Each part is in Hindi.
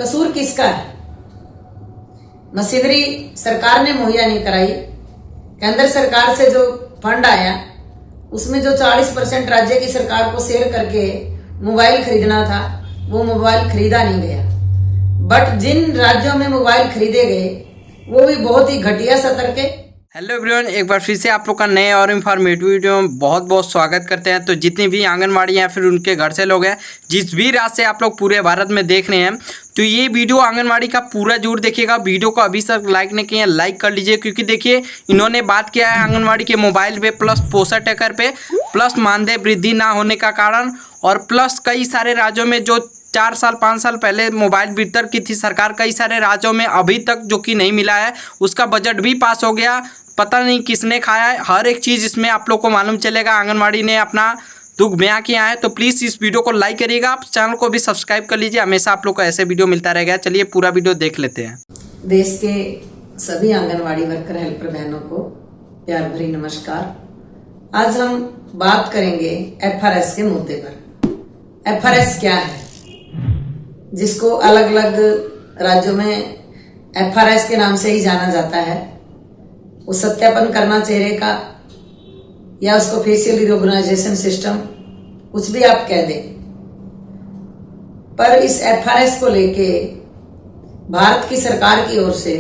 कसूर किसका है? मशीनरी सरकार ने मुहैया नहीं कराई। केंद्र सरकार से जो फंड आया उसमें जो 40% राज्य की सरकार को शेयर करके मोबाइल खरीदना था वो मोबाइल खरीदा नहीं गया। बट जिन राज्यों में मोबाइल खरीदे गए वो भी बहुत ही घटिया स्तर के। हेलो एवरीवन, एक बार फिर से आप लोग का नए और इन्फॉर्मेटिव वीडियो में बहुत बहुत स्वागत करते हैं। तो जितनी भी आंगनबाड़ी या फिर उनके घर से लोग हैं, जिस भी राज्य से आप लोग पूरे भारत में देख रहे हैं, तो ये वीडियो आंगनबाड़ी का पूरा जरूर देखिएगा। वीडियो को अभी तक लाइक नहीं किया, लाइक कर लीजिए, क्योंकि देखिए इन्होंने बात किया है आंगनबाड़ी के मोबाइल पे, प्लस पोषण टैकर पे, प्लस मानदेय वृद्धि ना होने का कारण, और प्लस कई सारे राज्यों में जो 4 साल 5 साल पहले मोबाइल वितरण की थी सरकार, कई सारे राज्यों में अभी तक जो कि नहीं मिला है, उसका बजट भी पास हो गया। पता नहीं किसने खाया है, हर एक चीज़ इसमें आप लोग को मालूम चलेगा। आंगनबाड़ी ने अपना दुख बयां किया है। तो प्लीज़ इस वीडियो को लाइक करिएगा, आप चैनल को भी सब्सक्राइब कर लीजिए, हमेशा आप लोग को ऐसे वीडियो मिलता रहेगा। चलिए पूरा वीडियो देख लेते हैं। देश के सभी आंगनवाड़ी वर्कर हेल्पर बहनों को प्यार भरी नमस्कार। आज हम बात करेंगे एफआरएस के मुद्दे पर। एफआरएस क्या है, जिसको अलग अलग राज्यों में एफआरएस के नाम से ही जाना जाता है। वो सत्यापन करना चेहरे का या उसको फेशियल रिकॉग्नाइजेशन सिस्टम, कुछ भी आप कह दें, पर इस एफआरएस को लेके भारत की सरकार की ओर से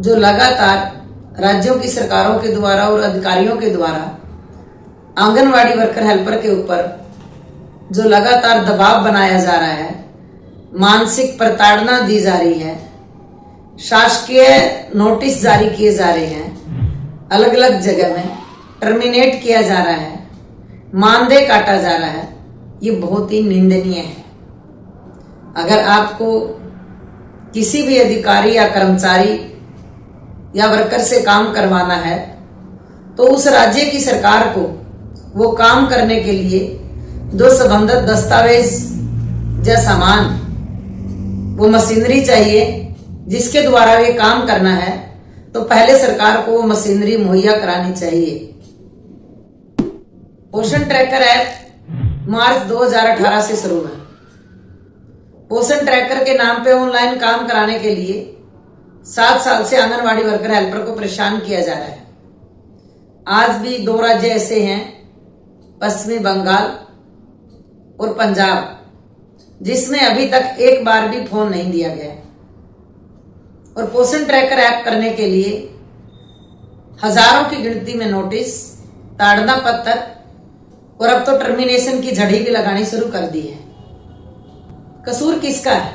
जो लगातार राज्यों की सरकारों के द्वारा और अधिकारियों के द्वारा आंगनवाड़ी वर्कर हेल्पर के ऊपर जो लगातार दबाव बनाया जा रहा है, मानसिक प्रताड़ना दी जा रही है, शासकीय नोटिस जारी किए जा रहे हैं, अलग अलग जगह में टर्मिनेट किया जा रहा है, मानदेय काटा जा रहा है, ये बहुत ही निंदनीय है। अगर आपको किसी भी अधिकारी या कर्मचारी या वर्कर से काम करवाना है तो उस राज्य की सरकार को वो काम करने के लिए जो संबंधित दस्तावेज या सामान, वो मशीनरी चाहिए जिसके द्वारा ये काम करना है, तो पहले सरकार को वो मशीनरी मुहैया करानी चाहिए। पोषण ट्रैकर ऐप मार्च 2018 से शुरू है। पोषण ट्रैकर के नाम पे ऑनलाइन काम कराने के लिए 7 साल से आंगनवाड़ी वर्कर हेल्पर को परेशान किया जा रहा है। आज भी 2 राज्य ऐसे हैं, पश्चिमी बंगाल और पंजाब, जिसमें अभी तक एक बार भी फोन नहीं दिया गया। और पोषण ट्रैकर ऐप करने के लिए हजारों की गिनती में नोटिस, ताड़ना पत्र और अब तो टर्मिनेशन की झड़ी भी लगानी शुरू कर दी है। कसूर किसका है?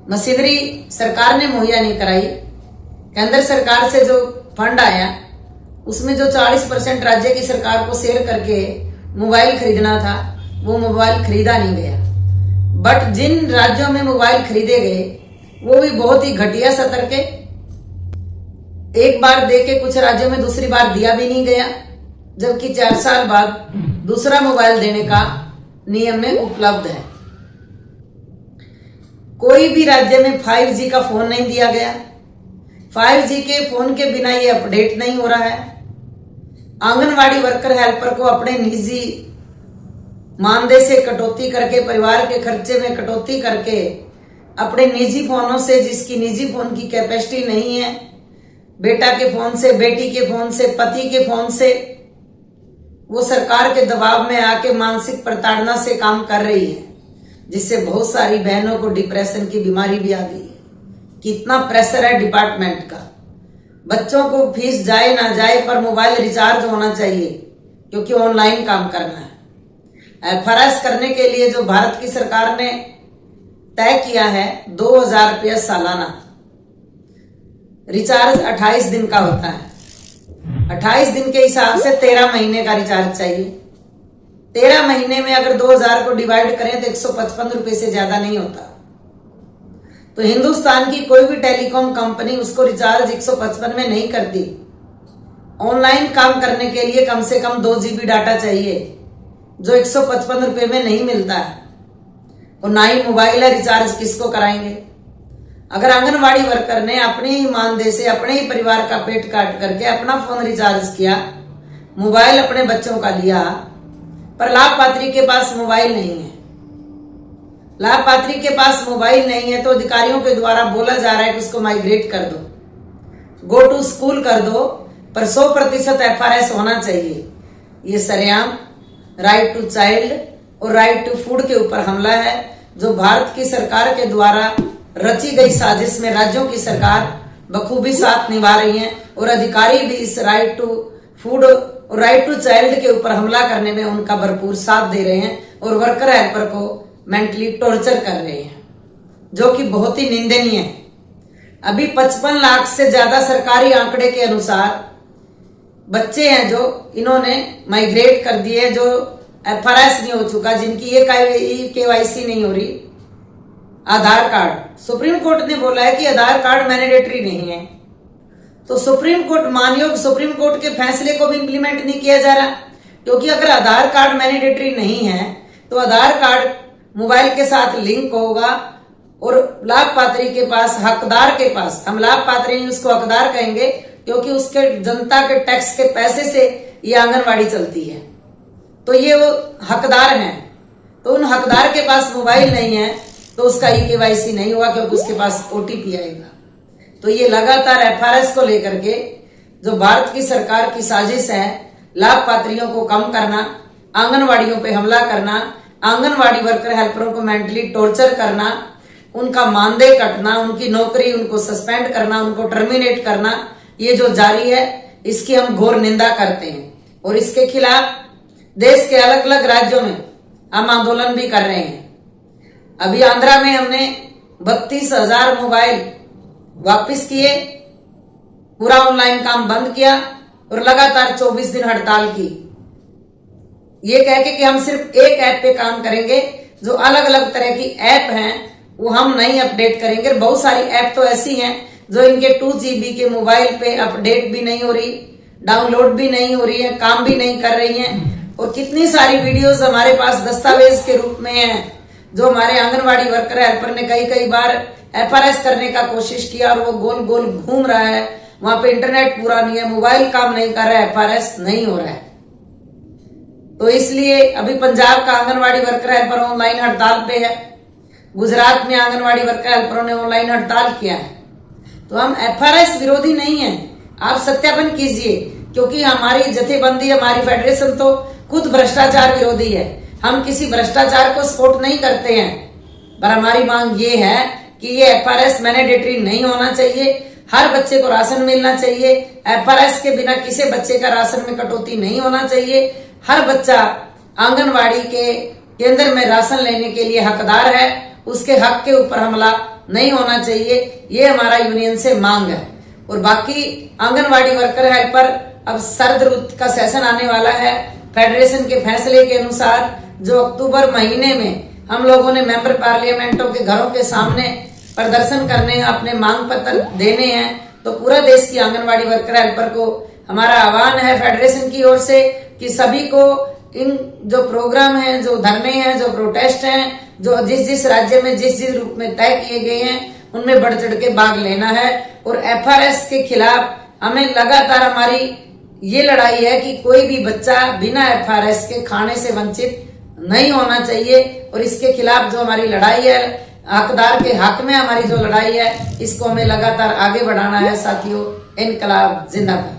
मशीनरी सरकार ने मुहैया नहीं कराई। केंद्र सरकार से जो फंड आया उसमें जो 40% राज्य की सरकार को शेयर करके मोबाइल खरीदना था वो मोबाइल खरीदा नहीं गया। बट जिन राज्यों में मोबाइल खरीदे गए वो भी बहुत ही घटिया स्तर के, एक बार दे के कुछ राज्यों में दूसरी बार दिया भी नहीं गया, जबकि 4 साल बाद दूसरा मोबाइल देने का नियम में उपलब्ध है। कोई भी राज्य में 5G का फोन नहीं दिया गया। 5G के फोन के बिना ये अपडेट नहीं हो रहा है। आंगनवाड़ी वर्कर हेल्पर को अपने निजी मानदेय से कटौती करके, परिवार के खर्चे में कटौती करके, अपने निजी फोनों से, जिसकी निजी फोन की कैपेसिटी नहीं है, बेटा के फोन से, बेटी के फोन से, पति के फोन से, वो सरकार के दबाव में आके मानसिक प्रताड़ना से काम कर रही है, जिससे बहुत सारी बहनों को डिप्रेशन की बीमारी भी आ गई है। कितना प्रेशर है डिपार्टमेंट का। बच्चों को फीस जाए ना जाए पर मोबाइल रिचार्ज होना चाहिए, क्योंकि ऑनलाइन काम करना है। एफआरएस करने के लिए जो भारत की सरकार ने तय किया है 2000 रुपया सालाना, रिचार्ज 28 दिन का होता है। 28 दिन के हिसाब से 13 महीने का रिचार्ज चाहिए। 13 महीने में अगर 2000 को डिवाइड करें तो 155 रुपए से ज्यादा नहीं होता। तो हिंदुस्तान की कोई भी टेलीकॉम कंपनी उसको रिचार्ज 155 में नहीं करती। ऑनलाइन काम करने के लिए कम से कम 2 GB डाटा चाहिए, जो 155 रुपए में नहीं मिलता है। और ना ही मोबाइल है, रिचार्ज किसको कराएंगे? अगर आंगनवाड़ी वर्कर ने अपने ही मानदेय से, अपने ही परिवार का पेट काट करके अपना फोन रिचार्ज किया, मोबाइल अपने बच्चों का लिया, पर लाभपात्री के पास मोबाइल नहीं है, लाभपात्री के पास मोबाइल नहीं है तो अधिकारियों के द्वारा बोला जा रहा है कि उसको माइग्रेट कर दो, गो टू स्कूल कर दो, पर 100% FRS होना चाहिए। ये सरेआम राइट टू चाइल्ड और राइट टू फूड के ऊपर हमला है, जो भारत की सरकार के द्वारा रची गई साजिश में राज्यों की सरकार बखूबी साथ निभा रही है और अधिकारी भी इस राइट टू फूड और राइट टू चाइल्ड के ऊपर हमला करने में उनका भरपूर साथ दे रहे हैं और वर्कर हेल्पर को मेंटली टॉर्चर कर रहे हैं, जो कि बहुत ही निंदनीय है। अभी 55 लाख से ज्यादा सरकारी आंकड़े के अनुसार बच्चे हैं जो इन्होंने माइग्रेट कर दिए, जो FRS नहीं हो चुका, जिनकी ये KYC नहीं हो रही। आधार कार्ड, सुप्रीम कोर्ट ने बोला है कि आधार कार्ड मैंडेटरी नहीं है, तो सुप्रीम कोर्ट मानयोग सुप्रीम कोर्ट के फैसले को भी इंप्लीमेंट नहीं किया जा रहा, क्योंकि अगर आधार कार्ड मैंडेटरी नहीं है तो आधार कार्ड मोबाइल के साथ लिंक होगा और लाभपात्री के पास, हकदार के पास, हम लाभपात्री नहीं उसको हकदार कहेंगे, क्योंकि उसके जनता के टैक्स के पैसे से ये आंगनवाड़ी चलती है, तो ये वो हकदार हैं। तो उन हकदार के पास मोबाइल नहीं है तो उसका KYC नहीं हुआ, क्योंकि उसके पास OTP आएगा। तो ये लगातार FRS को लेकर के जो भारत की सरकार की साजिश है, लाभपात्रियों को कम करना, आंगनवाड़ियों पे हमला करना, आंगनवाड़ी वर्कर हेल्परों को मेंटली टॉर्चर करना, उनका मानदेय कटना, उनकी नौकरी, उनको सस्पेंड करना, उनको टर्मिनेट करना, ये जो जारी है इसकी हम घोर निंदा करते हैं और इसके खिलाफ देश के अलग अलग राज्यों में हम आंदोलन भी कर रहे हैं। अभी आंध्रा में हमने 32,000 मोबाइल वापस किए, पूरा ऑनलाइन काम बंद किया और लगातार 24 दिन हड़ताल की, ये कह के कि हम सिर्फ एक ऐप पे काम करेंगे, जो अलग अलग तरह की ऐप हैं वो हम नहीं अपडेट करेंगे। बहुत सारी ऐप तो ऐसी हैं जो इनके 2 GB के मोबाइल पे अपडेट भी नहीं हो रही, डाउनलोड भी नहीं हो रही है, काम भी नहीं कर रही हैं, और कितनी सारी वीडियोस हमारे पास दस्तावेज के रूप में हैं, जो हमारे आंगनवाड़ी वर्कर हेल्पर ने कई बार FRS करने का कोशिश किया और वो गोल गोल घूम रहा है, वहां पे इंटरनेट पूरा नहीं है, मोबाइल काम नहीं कर रहा है, FRS नहीं हो रहा है। तो इसलिए अभी पंजाब का आंगनवाड़ी वर्कर हेल्पर ऑनलाइन हड़ताल पे है, गुजरात में आंगनवाड़ी वर्कर हेल्परों ने ऑनलाइन हड़ताल किया है। तो हम FRS विरोधी नहीं है, आप सत्यापन कीजिए, क्योंकि हमारी जथेबंदी, हमारी फेडरेशन तो खुद भ्रष्टाचार विरोधी है, हम किसी भ्रष्टाचार को सपोर्ट नहीं करते हैं, पर हमारी मांग ये है कि ये FRS मैंडेटरी नहीं होना चाहिए, हर बच्चे को राशन मिलना चाहिए, FRS के बिना किसी बच्चे का राशन में कटौती नहीं होना चाहिए, हर बच्चा आंगनवाड़ी के केंद्र में राशन लेने के लिए हकदार है, उसके हक के ऊपर हमला नहीं होना चाहिए, ये हमारा यूनियन से मांग है। और बाकी आंगनवाड़ी वर्कर हेल्पर, अब शरद ऋतु का सेशन आने वाला है, फेडरेशन के फैसले के अनुसार जो अक्टूबर महीने में हम लोगों ने मेंबर पार्लियामेंटों के घरों के सामने प्रदर्शन करने हैं, अपने मांग पत्र देने हैं, तो पूरा देश की आंगनवाड़ी वर्कर हेल्पर को हमारा आह्वान है फेडरेशन की ओर से कि सभी को इन जो प्रोग्राम हैं, जो धरने हैं, जो प्रोटेस्ट हैं, जो जिस राज्य में जिस रूप में तय किए गए हैं, उनमें बढ़ चढ़ के भाग लेना है। और FRS के खिलाफ हमें लगातार हमारी ये लड़ाई है कि कोई भी बच्चा बिना FRS के खाने से वंचित नहीं होना चाहिए, और इसके खिलाफ जो हमारी लड़ाई है, हकदार के हक में हमारी जो लड़ाई है, इसको हमें लगातार आगे बढ़ाना है। साथियों, इनकलाब जिंदाबाद।